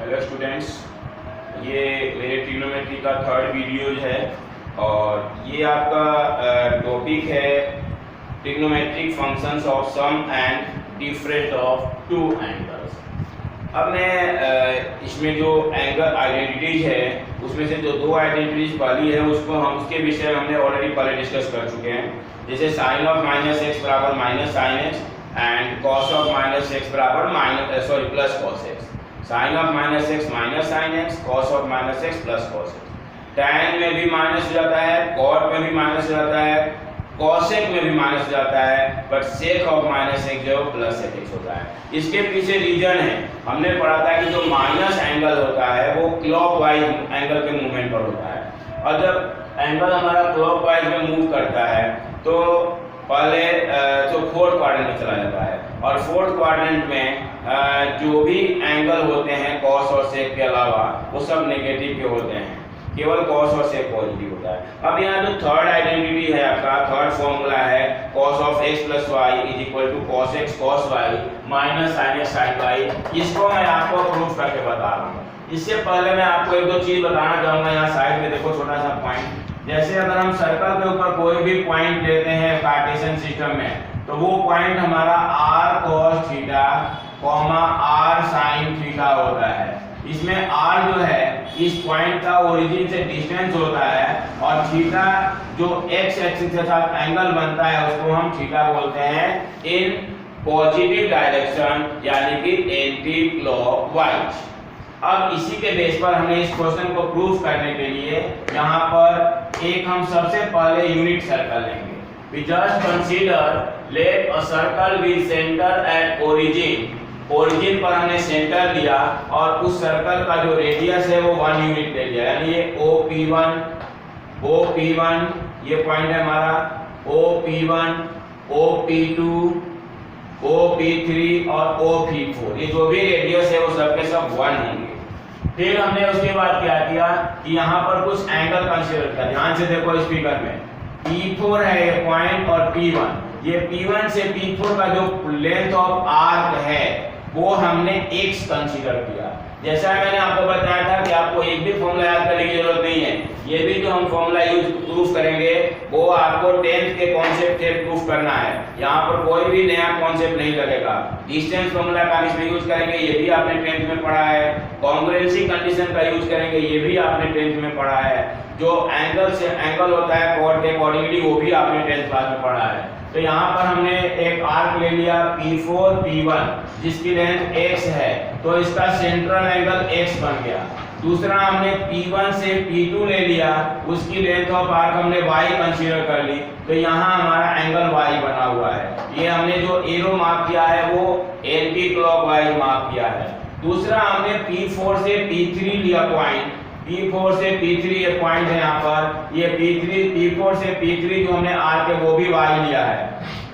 Hello students, ये मेरे trigonometry का थर्ड वीडियो है और ये आपका टॉपिक है trigonometric functions of sum and difference of two angles. अब मैं इसमें जो एंगल आइडेंटिटीज है उसमें से जो दो आइडेंटिटीज वाली है उसको हम उसके विषय में हमने ऑलरेडी पहले डिस्कस कर चुके हैं। जैसे साइन ऑफ माइनस एक्स बराबर minus sine x and cos of minus x बराबर plus cos x. Sine of minus x minus sine x, cos of minus x plus cos x. Tan में भी minus हो जाता है, cot में भी minus हो जाता है, कॉसेक में भी माइनस हो जाता है, but sake of minus x जो प्लस सेक एक्स होता है। इसके पीछे रीजन है, हमने पढ़ा था कि जो माइनस एंगल होता है वो क्लॉकवाइज एंगल के मूवमेंट पर होता है और जब एंगल हमारा क्लॉकवाइज में मूव करता है तो पहले जो फोर्थ क्वाड्रेंट में चला जाता है और फोर्थ क्वाड्रेंट में जो भी एंगल होते हैं कॉस और सेक के अलावा वो सब नेगेटिव के होते हैं, केवल कॉस और सेक पॉजिटिव होता है। अब यहाँ जो थर्ड आइडेंटिटी है आपका, थर्ड फॉर्मूला है cos of x plus y is equal to cos x cos y minus sine x sine y. इसको मैं आपको प्रूफ करके बता रहा हूँ। इससे पहले मैं आपको एक दो चीज बताना चाहूँगा। यहाँ साइड में देखो छोटा सा पॉइंट, जैसे अगर हम सर्कल के ऊपर कोई भी पॉइंट लेते हैं कार्टेशियन सिस्टम में तो वो पॉइंट हमारा r cos theta comma r sin theta होता है। इसमें r जो है इस पॉइंट का ओरिजिन से डिस्टेंस होता है और थीटा जो x एक्सिस के साथ एंगल बनता है उसको हम थीटा बोलते हैं इन पॉजिटिव डायरेक्शन यानी कि एंटी क्लॉकवाइज। अब इसी के बेस पर हमें इस क्वेश्चन को प्रूफ करने के लिए यहाँ पर एक हम सबसे पहले यूनिट सर्कल लेंगे। We just consider let a circle with center at origin। Origin पर हमने सेंटर लिया और उस सर्कल का जो रेडियस है वो 1 यूनिट ले लिया, यानी ये OP1 ये पॉइंट है हमारा, OP1 OP2 OP3 और OP4, ये जो भी रेडियस है वो सब के सब 1 होंगे। फिर हमने उसके बाद क्या किया कि यहाँ पर कुछ एंगल कंसीडर किया। ध्यान से देखो इस फिगर में P4 है ये पॉइंट और P1, ये P1 से P4 का जो लेंथ ऑफ आर्क है वो हमने x कंसीडर किया। जैसा मैंने आपको बताया था कि आपको एक भी फॉर्मूला याद करने की जरूरत नहीं है, ये भी जो हम फॉर्मूला यूज प्रूफ करेंगे वो आपको 10th के कॉन्सेप्ट से प्रूफ करना है। यहाँ पर कोई भी नया कॉन्सेप्ट नहीं लगेगा। डिस्टेंस फॉर्मूला का इसमें यूज करेंगे, ये भी आपने 10th में पढ़ा है। कॉन्ग्रुएंसी कंडीशन का यूज करेंगे, ये भी आपने 10th में पढ़ा है। जो एंगल से एंगल होता है कॉट के अकॉर्डिंगली वो भी आपने 10th क्लास में पढ़ा है। तो यहाँ पर हमने एक आर्क ले लिया P4 P1 जिसकी लेंथ x है तो इसका सेंट्रल एंगल x बन गया। दूसरा हमने P1 से P2 ले लिया, उसकी लेंथ ऑफ आर्क हमने y कंसीडर कर ली तो यहाँ हमारा एंगल y बना हुआ है। ये हमने जो एरो मार्क किया है वो एंटी क्लॉकवाइज मार्क किया है। दूसरा हमने P4 से P3 लिया पॉइंट, P4 से P3 ये पॉइंट है यहाँ पर, ये P4 से P3 जो हमने आर्क है वो भी y लिया है,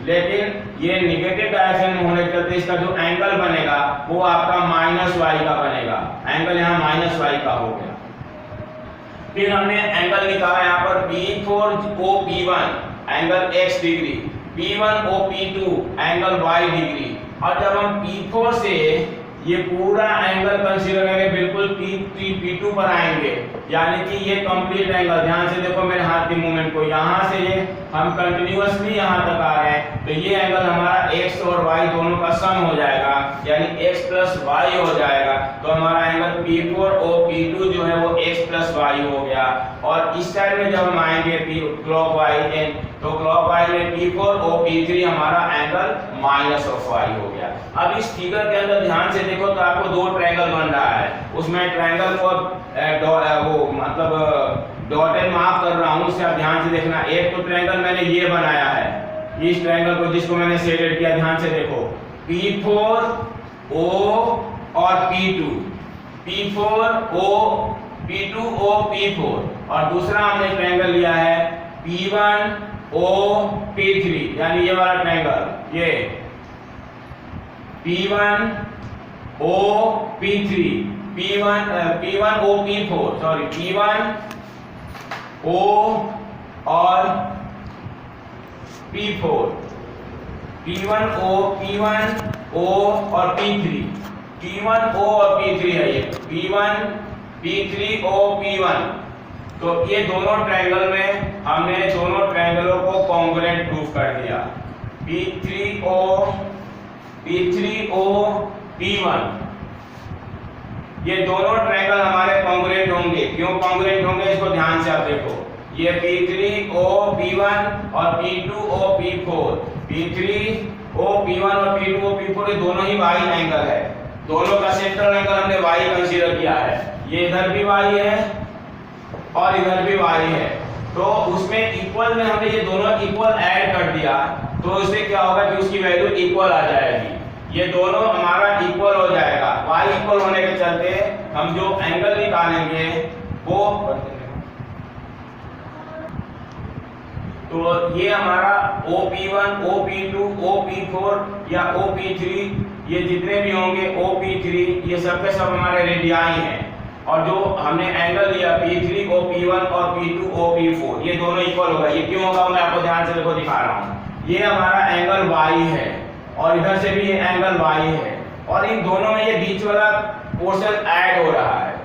लेकिन ये निगेटिव डायरेक्शन में होने के चलते इसका जो एंगल बनेगा वो आपका माइनस y का बनेगा। एंगल यहाँ माइनस y का हो गया। फिर हमने एंगल निकाला यहाँ पर P4OP1 angle x degree, P1OP2 angle y degree. और जब हम P4 से ये पूरा एंगल कंसीडर करेंगे बिल्कुल P3 P2 पर आएंगे, यानी कि ये कंप्लीट एंगल, ध्यान से देखो मेरे हाथ की मूवमेंट को, यहाँ से ये हम कंटिन्यूअसली यहाँ तक आ रहे हैं तो ये एंगल हमारा x और y दोनों का सम हो जाएगा यानी x प्लस y हो जाएगा। तो हमारा एंगल P4OP2 जो है वो x प्लस y हो गया। और इस साइड में जब हम आएंगे क्लॉकवाइज तो क्लॉकवाइज में P4OP3 हमारा एंगल माइनस ऑफ y हो गया। अब इस फिगर के अंदर ध्यान से देखो तो आपको दो ट्रायंगल बन रहा है, उसमें ट्रायंगल को वो मतलब डॉटेड मार्क कर रहा हूँ, उससे आप ध्यान से देखना। एक तो ट्रायंगल मैंने ये बनाया है, इस ट्रायंगल को जिसको मैंने शेडेड किया, ध्यान से देखो P4O और P2O और दूसरा हमने ट्रायंगल लिया है P1OP3 यानी ये वाला ट्रायंगल, ये P1OP4 सॉरी P1O और P4 P1O और P3 P1O और P3 है, ये P1 P3O P1। तो ये दोनों ट्रायंगल में हमने दोनों ट्रायंगलों को कॉन्ग्रुएंट प्रूफ कर दिया। P3O P1, ये दोनों ट्रायंगल हमारे कॉन्ग्रुएंट होंगे। क्यों कॉन्ग्रुएंट होंगे इसको ध्यान से आप देखो। ये P3O P1 और P2O P4, P3O P1 और P2O P4 ये दोनों ही y एंगल है। दोनों का सेंट्रल एंगल हमने y कंसीडर किया है। ये इधर भी y है और इधर भी y है, तो उसमें इक्वल में हमने ये दोनों इक्वल ऐड कर दिया, तो उससे क्या होगा कि उसकी वैल्यू इक्वल आ जाएगी। ये दोनों हमारा इक्वल हो जाएगा। y इक्वल होने के चलते हम जो एंगल निकालेंगे वो, तो ये हमारा OP1, OP2, OP4 या OP3, ये जितने भी होंगे OP3, ये सब के सब हमारे रेडियाई हैं। और जो हमने एंगल लिया P3O P1 और P2O P4, ये दोनों इक्वल होगा। ये क्यों होगा मैं आपको ध्यान से देखो दिखा रहा हूँ। ये हमारा एंगल y है और इधर से भी ये एंगल y है, और इन दोनों में ये बीच वाला पोर्शन ऐड हो रहा है।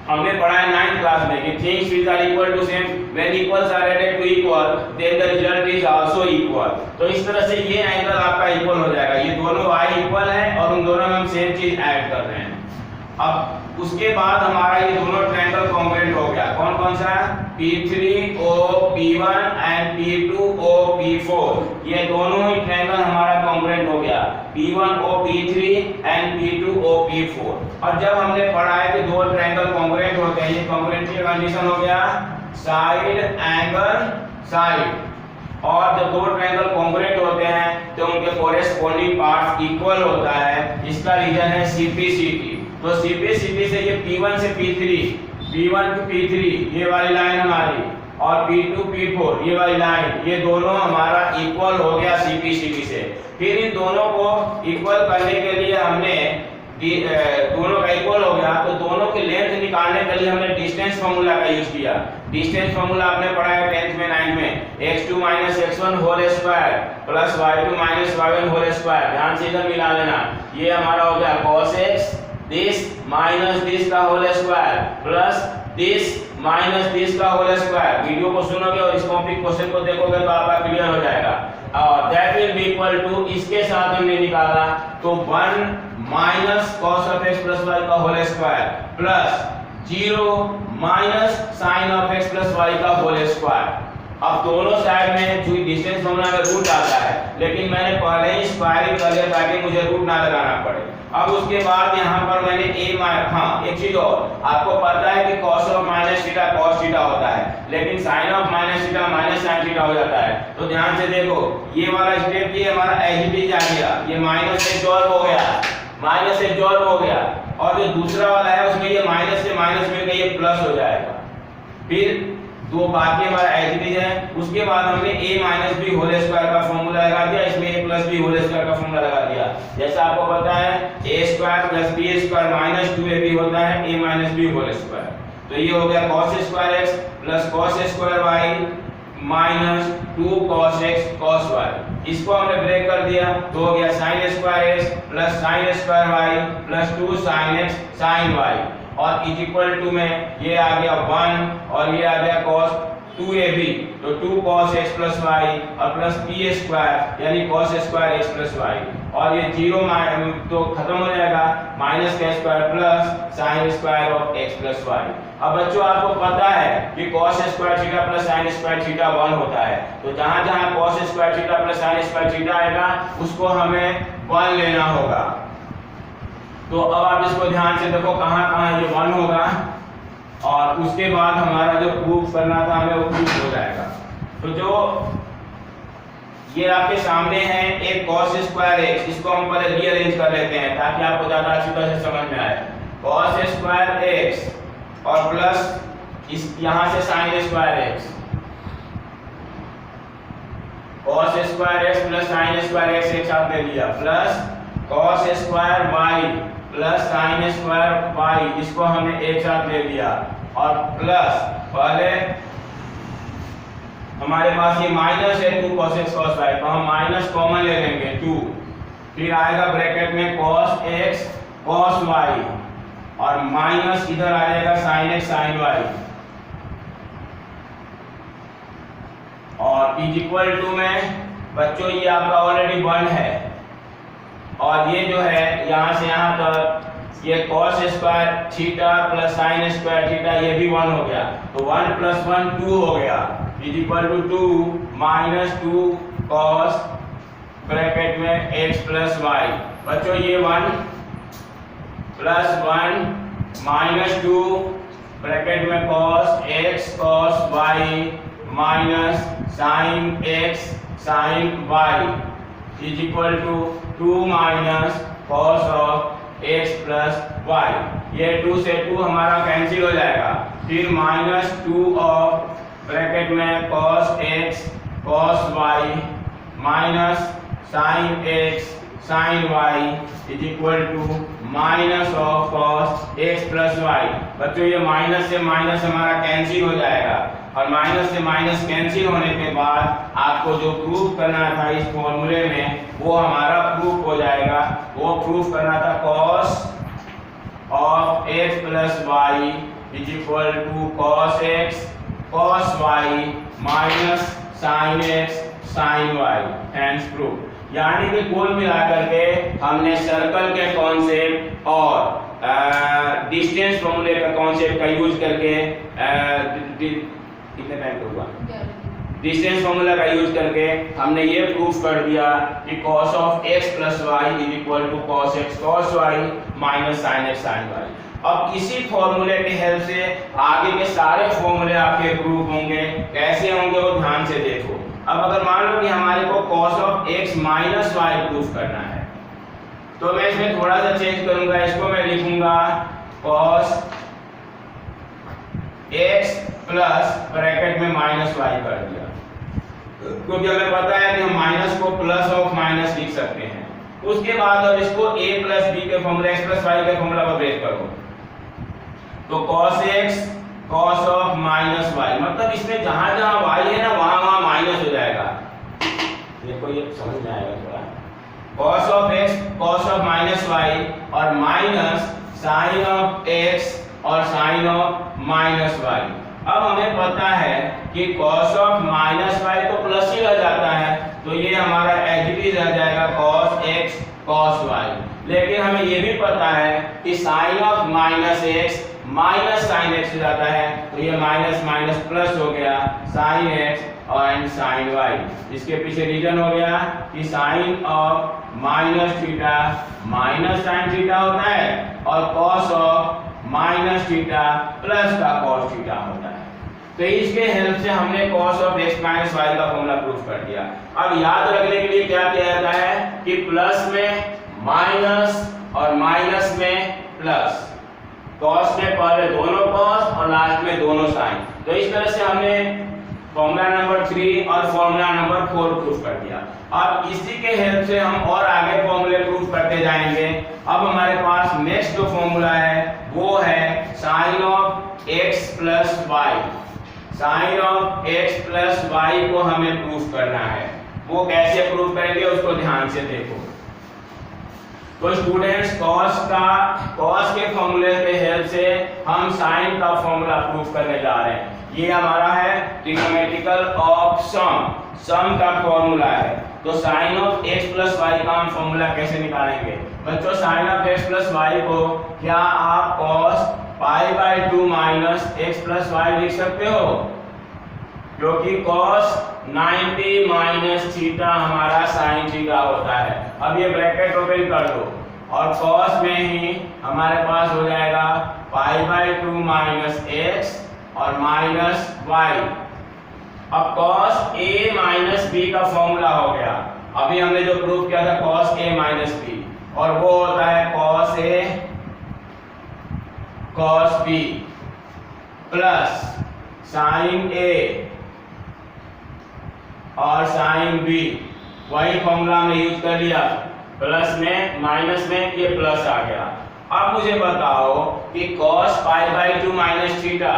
हमने पढ़ा है 9th क्लास में कि things which are equal to same when equals are added to equal then the result is also equal। तो इस तरह से ये एंगल आपका इक्वल हो जाएगा। ये दोनों y इक्वल है और उन दोनों में हम सेम चीज ऐड कर रहे हैं। अब उसके बाद हमारा ये दोनों ट्रायंगल कॉन्ग्रुएंट हो गया। कौन कौन सा? P3O P1 and P2O P4, ये दोनों ही ट्रायंगल हमारा कॉन्ग्रुएंट हो गया। P1O P3 and P2O P4। और जब हमने पढ़ा है कि दो ट्रायंगल कॉन्ग्रुएंट होते हैं, ये कॉन्ग्रुएंट की कंडीशन हो गया साइड एंगल साइड। और जब दो ट्रायंगल कॉन्ग्रुएंट होते हैं तो उनके कोरेस्पोंडिंग पार्ट्स इक्वल होता है। इसका रीजन है CP/CT। तो CP/CT से ये P1 से P3, P1 to P3 ये वाली लाइन हमारी, और P2 P4 ये वाली लाइन, ये दोनों हमारा इक्वल हो गया CP/CT से। फिर इन दोनों को इक्वल करने के लिए हमने दोनों का इक्वल हो गया, तो दोनों की लेंथ निकालने के लिए हमने डिस्टेंस फार्मूला का यूज किया। डिस्टेंस फार्मूला आपने पढ़ा है 10th में 9th में, x2 - x1 whole square plus y2 - y1 whole square. ध्यान से इधर मिला लेना। ये हमारा हो गया cos x this minus this का whole square plus this minus this का होल स्क्वायर। वीडियो को सुनोगे और इस कॉम्प्लीट क्वेश्चन को देखोगे तो आपका क्लियर हो जाएगा। और that will be equal to, इसके साथ हमने निकाला तो 1 minus cos of x plus y का whole square plus 0 minus sin of x plus y का होल स्क्वायर। अब दोनों साइड में जो डिस्टेंस फार्मूला में रूट आता है, लेकिन मैंने पहले ही स्क्वायरिंग कर लिया ताकि मुझे रूट ना लगाना पड़े। अब उसके बाद यहाँ पर मैंने एक चीज और, आपको पता है कि cos of minus theta cos theta होता है, लेकिन sin of minus theta minus sin theta हो जाता है। तो ध्यान से देखो, ये वाला स्टेप ये हमारा एज इट इज आ गया, ये माइनस से सॉल्व हो गया, माइनस से सॉल्व हो गया। और जो दूसरा वाला है उसमें ये माइनस से माइनस में ये प्लस हो जाएगा। फिर दो बाकी हमारा एज इट इज है। उसके बाद हमने a minus b whole square का फॉर्मूला लगा दिया, इसमें a plus b whole square का फॉर्मूला लगा दिया। जैसा आपको पता है a square plus b square minus 2ab होता है a minus b whole square. तो ये हो गया cos square x plus cos square y minus 2 cos x cos y। इसको हमने ब्रेक कर दिया तो हो गया sin square x plus sin square y plus 2 sin x sin y। और इज इक्वल टू में ये आ गया 1 और ये आ गया cos 2ab, तो 2 cos x प्लस y और प्लस p स्क्वायर यानी cos square x plus y। और ये 0 तो खत्म हो जाएगा, माइनस का square plus sin square of x plus y। अब बच्चों आपको पता है कि cos square theta plus sin square theta 1 होता है, तो जहां जहां cos square theta plus sin square theta आएगा उसको हमें 1 लेना होगा। तो अब आप इसको ध्यान से देखो कहां कहां ये 1 होगा, और उसके बाद हमारा जो प्रूफ करना था हमें वो प्रूफ हो जाएगा। तो जो ये आपके सामने है एक cos स्क्वायर x, इसको हम पहले रीअरेंज कर लेते हैं ताकि आपको ज्यादा अच्छी तरह से समझ में आए। cos स्क्वायर x और प्लस इस यहां से sin square x, cos square x plus sin square x एक साथ ले लिया, plus cos square y plus sin square y, इसको हमने एक साथ ले लिया, और प्लस पहले हमारे पास ये माइनस है 2 cos x cos y, तो हम माइनस कॉमन ले लेंगे 2 फिर आएगा ब्रैकेट में cos x cos y और माइनस इधर आ जाएगा sin x sin y और इज इक्वल टू में बच्चों ये आपका ऑलरेडी 1 है और ये जो है यहाँ से यहाँ तक ये cos square theta plus sin square theta ये भी 1 हो गया तो 1 + 1 2 हो गया is equal to 2 - 2 cos bracket में x + y। बच्चों ये 1 + 1 - 2 ब्रैकेट में cos x cos y minus sin x sin y is equal to 2 - cos of x + y। ये 2 से 2 हमारा कैंसिल हो जाएगा फिर -2 ऑफ ब्रैकेट में cos x cos y minus sin x sin y is equal to minus of cos x + y। बच्चों ये minus से माइनस हमारा कैंसिल हो जाएगा और माइनस से माइनस कैंसिल होने के बाद आपको जो प्रूफ करना था इस फॉर्मूले में वो हमारा प्रूफ हो जाएगा। वो प्रूफ करना था cos of x + y is equal to cos x cos y minus sin x sin y hence proof. यानी कि कुल मिलाकर के हमने सर्कल के कॉन्सेप्ट और डिस्टेंस फॉर्मूले का कॉन्सेप्ट का यूज करके कितने टाइम का हुआ डिस्टेंस फॉर्मूला का यूज करके हमने ये प्रूफ कर दिया कि cos of x + y is equal to cos x cos y minus sin x sin y। अब इसी फॉर्मूले की हेल्प से आगे के सारे फॉर्मूले आपके प्रूफ होंगे। कैसे होंगे वो ध्यान से देखो। अब अगर मान लो कि हमारे को cos of x minus y proof करना है तो मैं इसमें थोड़ा सा चेंज करूंगा। इसको मैं लिखूंगा cos x प्लस ब्रैकेट में माइनस y कर दिया क्योंकि हमें पता है कि हम माइनस को प्लस ऑफ माइनस लिख सकते हैं। उसके बाद अब इसको a + b के फॉर्मूला x + y के फॉर्मूला पर ब्रेक करो तो cos x cos of -y मतलब इसमें जहां जहां y है ना वहां वहां माइनस हो जाएगा। देखो ये समझ में आएगा थोड़ा। cos of x cos of -y और माइनस sin ऑफ x और sin ऑफ -y। अब हमें पता है कि cos ऑफ -y तो प्लस ही रह जाता है तो ये हमारा एज इट इज रह जाएगा cos x cos y। लेकिन हमें ये भी पता है कि sin of -x minus sin x हो जाता है तो ये माइनस माइनस प्लस हो गया sin x और sin y। इसके पीछे रीजन हो गया कि sin of -theta minus sin theta होता है और cos ऑफ -थीटा प्लस का cos थीटा होता है। तो इसके हेल्प से हमने cos ऑफ x - y का फॉर्मूला प्रूफ कर दिया। अब याद रखने के लिए क्या किया जाता है कि प्लस में माइनस और माइनस में प्लस। cos में पहले दोनों cos और लास्ट में दोनों sin। तो इस तरह से हमने फॉर्मूला नंबर 3 और फॉर्मूला नंबर 4 प्रूफ कर दिया। अब इसी के हेल्प से हम और आगे फॉर्मूले प्रूफ करते जाएंगे। अब हमारे पास नेक्स्ट जो फॉर्मूला है वो है sin of x + y। sin of x + y को हमें प्रूफ करना है। वो कैसे प्रूफ करेंगे उसको ध्यान से देखो। तो स्टूडेंट्स cos के फॉर्मूले के हेल्प से हम sin का फॉर्मूला प्रूफ करने जा रहे हैं। ये हमारा है ट्रिग्नोमेट्रिकल ऑफ सम का फॉर्मूला है। तो sin ऑफ x + y का हम फॉर्मूला कैसे निकालेंगे बच्चों? sin ऑफ x + y को क्या आप cos π/2 - x + y लिख सकते हो क्योंकि cos 90 - थीटा हमारा sin थीटा होता है। अब ये ब्रैकेट ओपन कर दो और cos में ही हमारे पास हो जाएगा π/2 - x और -y। अब cos a - b का फॉर्मूला हो गया। अभी हमने जो प्रूफ किया था cos a - b और वो होता है cos a cos b plus sin a और sin b। वही फॉर्मूला हमने यूज कर लिया। प्लस में माइनस में ये प्लस आ गया। अब मुझे बताओ कि cos π/2 - थीटा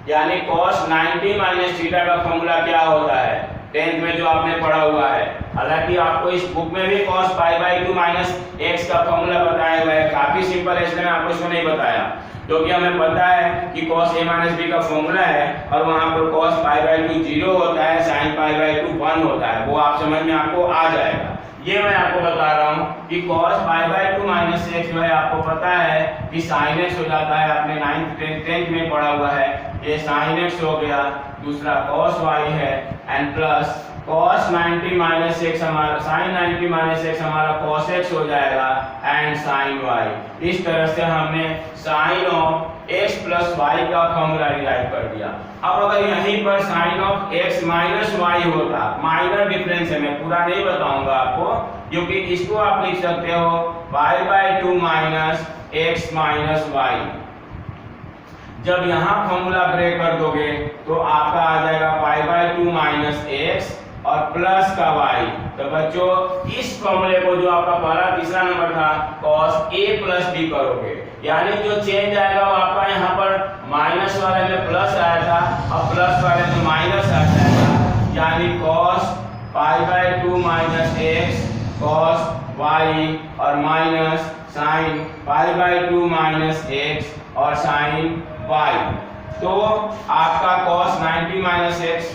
यानी cos 90 - थीटा का फॉर्मूला क्या होता है? 10th में जो आपने पढ़ा हुआ है। हालांकि आपको इस बुक में भी cos pi by 2 minus x का फॉर्मूला बताया हुआ है, काफी सिंपल है, इसलिए मैं आपको इसको नहीं बताया क्योंकि हमें पता है कि cos a माइनस b का फॉर्मूला है और वहां पर cos पाई बाई 2 0 होता है, sin पाई बाई 2 1 होता है, वो आप समझ में आपको आ जाएगा। ये मैं आपको बता रहा हूँ कि cos pi by 2 minus x जो है आपको पता है कि sin x हो जाता है, आपने 9th 10th में पढ़ा हुआ है, ये sin x हो गया, दूसरा cos y है and plus cos 90 minus x हमारा sin 90 माइनस x हमारा cos x हो जाएगा एंड sin y। इस तरह से हमने sin of x plus y का फॉर्मूला डिराइव कर दिया। अब अगर यहीं पर sin of x minus y होता, माइनर डिफरेंस है, मैं पूरा नहीं बताऊंगा आपको, क्योंकि इसको आप लिख सकते हो pi by 2 minus x minus y। जब यहाँ फॉर्मूला ब्रेक कर दोगे तो आपका आ जाएगा पाई बाई 2 माइनस x और प्लस का y। तो बच्चों इस फॉर्मूले को जो आपका पहला तीसरा नंबर था cos a प्लस b करोगे, यानी जो चेंज आएगा वो आपका यहाँ पर माइनस वाले में प्लस आया था और प्लस वाले में माइनस आ जाएगा, यानी cos pi by 2 minus x cos y और minus sin pi by 2 minus x और sin y। तो आपका cos 90 minus x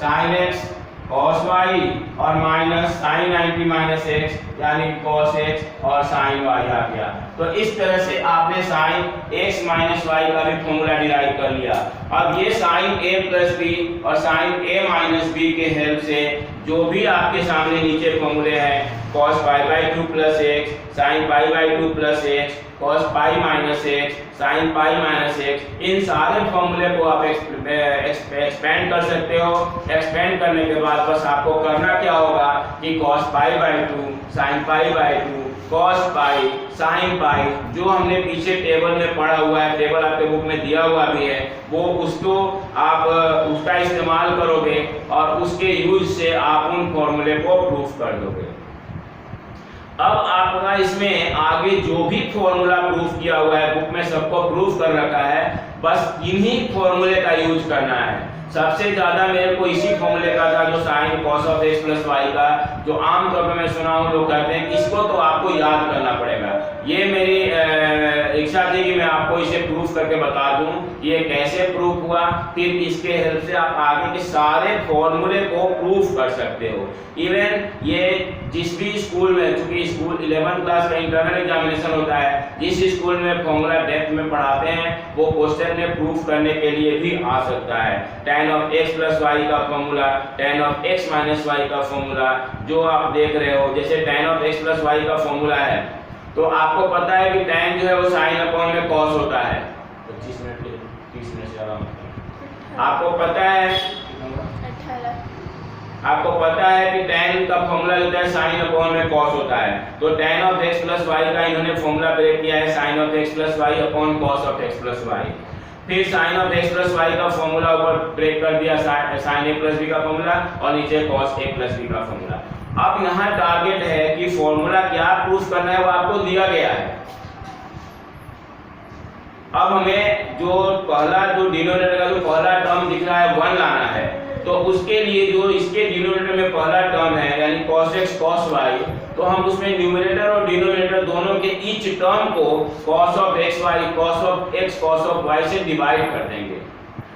sin x cos y और माइनस sin 90 माइनस x यानी cos x और sin y आ गया। तो इस तरह से आपने sin x माइनस y का भी फॉर्मूला डिराइव कर लिया। अब ये sin a प्लस b और sin a माइनस b के हेल्प से जो भी आपके सामने नीचे फॉर्मूले हैं cos pi by 2 plus x sin pi by 2 plus x cos pi minus x sin pi minus x, इन सारे फॉर्मूले को आप एक्सपेंड कर सकते हो। एक्सपेंड करने के बाद बस आपको करना क्या होगा कि cos pi by 2 sin pi by 2 cos pi sin पाई, जो हमने पीछे टेबल में पढ़ा हुआ है, टेबल आपके बुक में दिया हुआ भी है, वो उसको आप उसका इस्तेमाल करोगे और उसके यूज से आप उन फॉर्मूले को प्रूफ कर दोगे। अब आपका इसमें आगे जो भी फॉर्मूला प्रूफ किया हुआ है, बुक में सबको प्रूफ कर रखा है, बस इन्हीं फॉर्मूले का यूज करना है। सबसे ज्यादा मेरे को इसी फॉर्मूले का था जो sin cos of x plus y का, जो आमतौर पर मैं सुना हूँ लोग कहते हैं इसको तो आपको याद करना पड़ेगा। ये मेरी इच्छा थी कि मैं आपको इसे प्रूफ करके बता दूं ये कैसे प्रूफ हुआ, फिर इसके हेल्प से आप आगे के सारे फॉर्मूले को प्रूफ कर सकते हो। इवन ये जिस भी स्कूल में, चूंकि स्कूल 11th क्लास का इंटरनल एग्जामिनेशन होता है, जिस स्कूल में फॉर्मूला डेप्थ में पढ़ाते हैं वो क्वेश्चन में प्रूफ करने के लिए भी आ सकता है। tan of x plus y का formula, tan of x minus y का फॉर्मूला जो आप देख रहे हो, जैसे tan of x plus y का फॉर्मूला है तो आपको पता है कि tan जो है वो sin अपॉन में cos होता है। 25 मिनट 30 मिनट से ज्यादा आपको पता है, आपको पता है कि tan का फॉर्मूला होता है sin अपॉन में cos होता है। तो tan of x plus y का इन्होंने फॉर्मूला ब्रेक किया है sin of x plus y upon cos of x plus y। फिर sin of x plus y का फॉर्मूला ऊपर ब्रेक कर दिया sin a प्लस b का फॉर्मूला और नीचे cos a प्लस b का फॉर्मूला। अब यहाँ टारगेट है कि फॉर्मूला क्या प्रूफ करना है वो आपको दिया गया है। अब हमें जो पहला जो डिनोमिनेटर का जो पहला टर्म दिख रहा है 1 लाना है, तो उसके लिए जो इसके डिनोमिनेटर में पहला टर्म है यानी cos x cos y, तो हम उसमें न्यूमरेटर और डिनोमिनेटर दोनों के ईच टर्म को cos of x y cos of x cos of y से डिवाइड कर देंगे।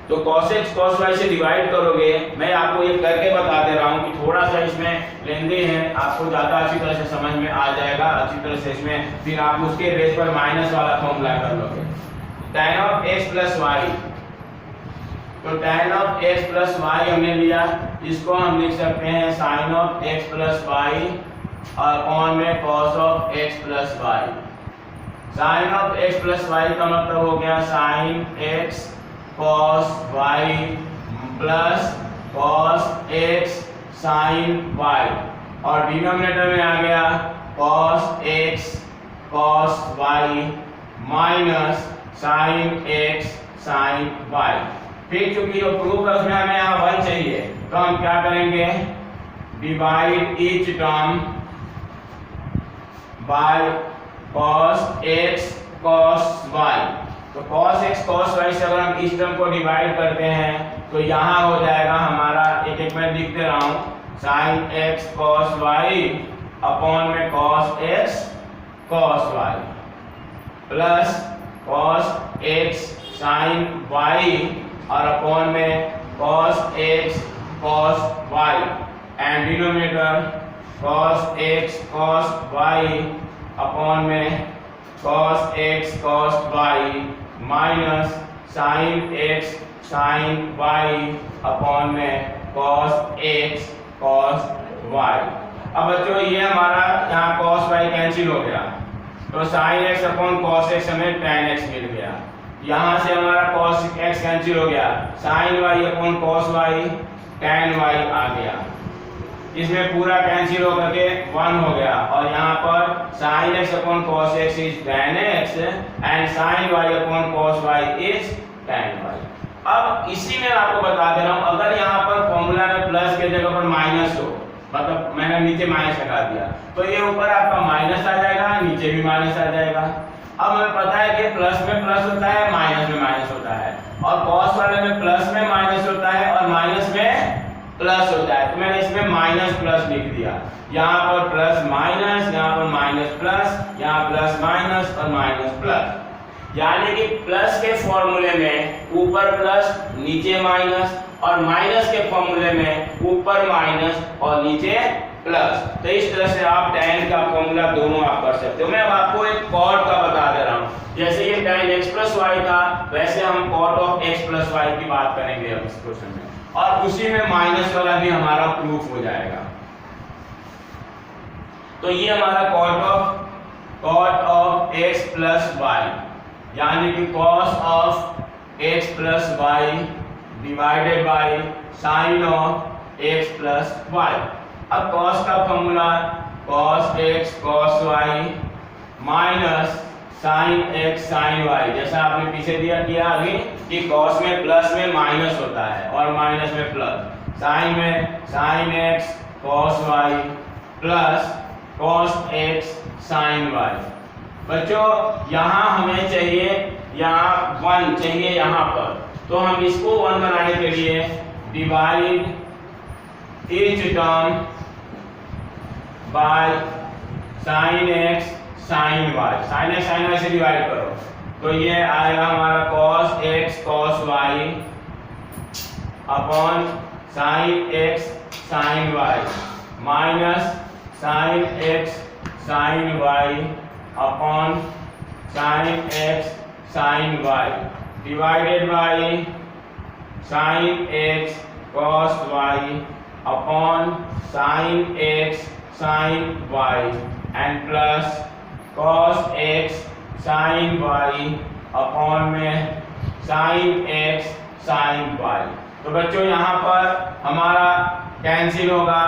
तो cos x cos y से डिवाइड करोगे, मैं आपको ये करके बता दे रहा हूँ कि थोड़ा सा इसमें लेंदी है, आपको ज़्यादा अच्छी तरह से समझ में आ जाएगा, अच्छी तरह से इसमें फिर आप उसके बेस पर माइनस वाला फॉर्मूला कर लोगे। tan of x plus y, तो tan of x plus y हमने लिया, इसको हम लिख सकते हैं sin of x plus y और अपॉन में cos of x plus y। sin of x plus y का मतलब हो गया sin x cos y plus cos x sin y, और डिनोमिनेटर में आ गया cos x cos y minus sin x sin y। फिर चूंकि जो प्रूफ है उसमें हमें यहाँ 1 चाहिए, तो हम क्या करेंगे, divide each term by cos x cos y। तो cos x cos y से अगर हम इस टर्म को डिवाइड करते हैं तो यहाँ हो जाएगा हमारा, एक एक मैं लिख दे रहा हूँ, sin x cos y upon में cos x cos y plus cos x sin y और अपॉन में cos x cos y and denominator cos x cos y upon में cos x cos y minus sin x sin y upon में cos x cos y। अब बच्चों ये हमारा यहाँ cos y cancel हो गया तो sin x upon cos x हमें tan x मिल गया। यहाँ से हमारा cos x कैंसिल हो गया, sin y upon cos y tan y आ गया। इसमें पूरा कैंसिल होकर के 1 हो गया और यहाँ पर sin x upon cos x is tan x and sin y upon cos y is tan y। अब इसी में आपको बता दे रहा हूँ, अगर यहाँ पर फॉर्मूला में प्लस के जगह पर माइनस हो, मतलब मैंने नीचे माइनस लगा दिया तो ये ऊपर आपका माइनस आ जाएगा, नीचे भी माइनस आ जाएगा। अब हमें पता है कि प्लस में प्लस होता है, माइनस में माइनस होता है, और cos वाले में प्लस में माइनस होता है और माइनस में प्लस होता है। तो मैंने इसमें माइनस प्लस लिख दिया, यहाँ पर प्लस माइनस, यहाँ पर माइनस प्लस, यहाँ प्लस माइनस और माइनस प्लस। यानी कि प्लस के फॉर्मूले में ऊपर प्लस नीचे माइनस और माइनस के फॉर्मूले में ऊपर माइनस और नीचे प्लस। तो इस तरह से आप tan का फॉर्मूला दोनों आप कर सकते हो। मैं अब आपको एक cot का बता दे रहा हूँ, जैसे ये tan x प्लस वाई था वैसे हम cot of x plus y की बात करेंगे अब इस क्वेश्चन में, और उसी में माइनस वाला भी हमारा प्रूफ हो जाएगा। तो ये हमारा cot of x plus y यानी कि cos of x plus y divided by sin of x plus y. अब cos का formula cos x cos y minus sin x sin y, जैसा आपने पीछे दिया किया अभी कि cos में प्लस में माइनस होता है और माइनस में प्लस, sin में sin x cos y plus cos x sin y। बच्चों यहाँ हमें चाहिए, यहाँ 1 चाहिए यहाँ पर, तो हम इसको 1 बनाने के लिए divide each term by sin x sin y, sin x sin y से डिवाइड करो तो ये आएगा हमारा cos x cos y upon sin x sin y minus sin x sin y upon sin x sin y divided by sin x cos y upon sin x sin y and plus cos x sin y upon में sin x sin y। तो बच्चों यहाँ पर हमारा cancel होगा,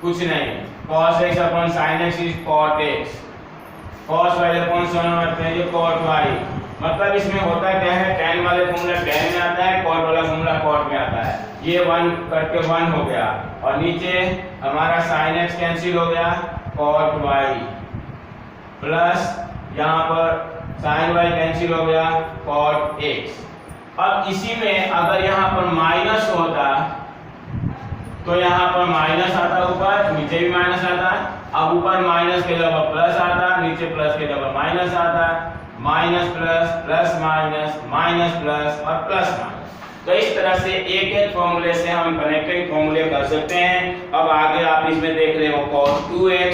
कुछ नहीं, cos x upon sin x is cot x, cos y upon sin y है ये cot y। मतलब इसमें होता क्या है, tan वाले फॉर्मूला tan में आता है, cot वाला फॉर्मूला cot में आता है। ये 1 करके 1 हो गया और नीचे हमारा sin x कैंसिल हो गया, cot y प्लस यहाँ पर sin y कैंसिल हो गया, cot x। अब इसी में अगर यहाँ पर माइनस होता तो यहाँ पर माइनस आता ऊपर, नीचे भी माइनस आता। अब ऊपर माइनस के जगह प्लस आता, नीचे प्लस के जगह माइनस आता, minus plus plus minus minus plus और प्लस माइनस। तो इस तरह से एक एक फॉर्मूले से हम कनेक्टिंग फॉर्मूले कर सकते हैं। अब आगे आप इसमें देख रहे हो cos 2x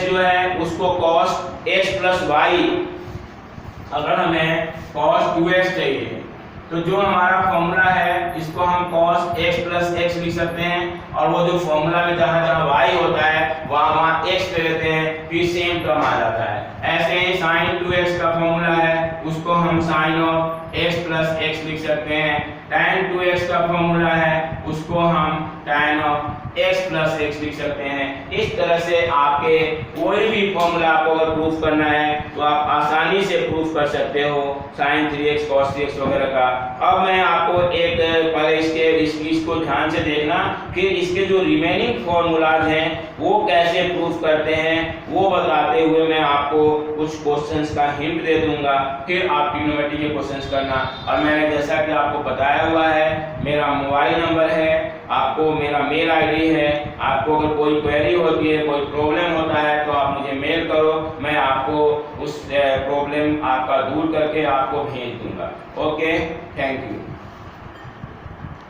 जो है उसको cos x प्लस y, अगर हमें cos 2x चाहिए तो जो हमारा फॉर्मूला है इसको हम cos x प्लस x लिख सकते हैं, और वो जो फॉर्मूला में जहाँ जहाँ y होता है वहाँ x ले लेते हैं, फिर सेम टर्म आ जाता है। ऐसे ही sin 2x का फॉर्मूला है उसको हम sin of x plus x लिख सकते हैं, tan 2x का फॉर्मूला है उसको हम tan of x plus x लिख सकते हैं। इस तरह से आपके कोई भी फॉर्मूला आपको अगर प्रूफ करना है तो आप आसानी से प्रूफ कर सकते हो sin 3x cos 3x वगैरह का। अब मैं आपको एक पहले इसको ध्यान से देखना, फिर इसके जो रिमेनिंग फॉर्मूलाज हैं वो कैसे प्रूफ करते हैं वो बताते हुए मैं आपको कुछ क्वेश्चंस का हिंट दे दूंगा, फिर आप ट्रिग्नोमेट्री के क्वेश्चंस करना। और मैंने जैसा कि आपको बताया हुआ है, मेरा मोबाइल नंबर है, आपको मेरा मेल आईडी है, आपको अगर कोई क्वेरी होती है, कोई प्रॉब्लम होता है तो आप मुझे मेल करो, मैं आपको उस प्रॉब्लम आपका दूर करके आपको भेज दूंगा। Okay, thank you.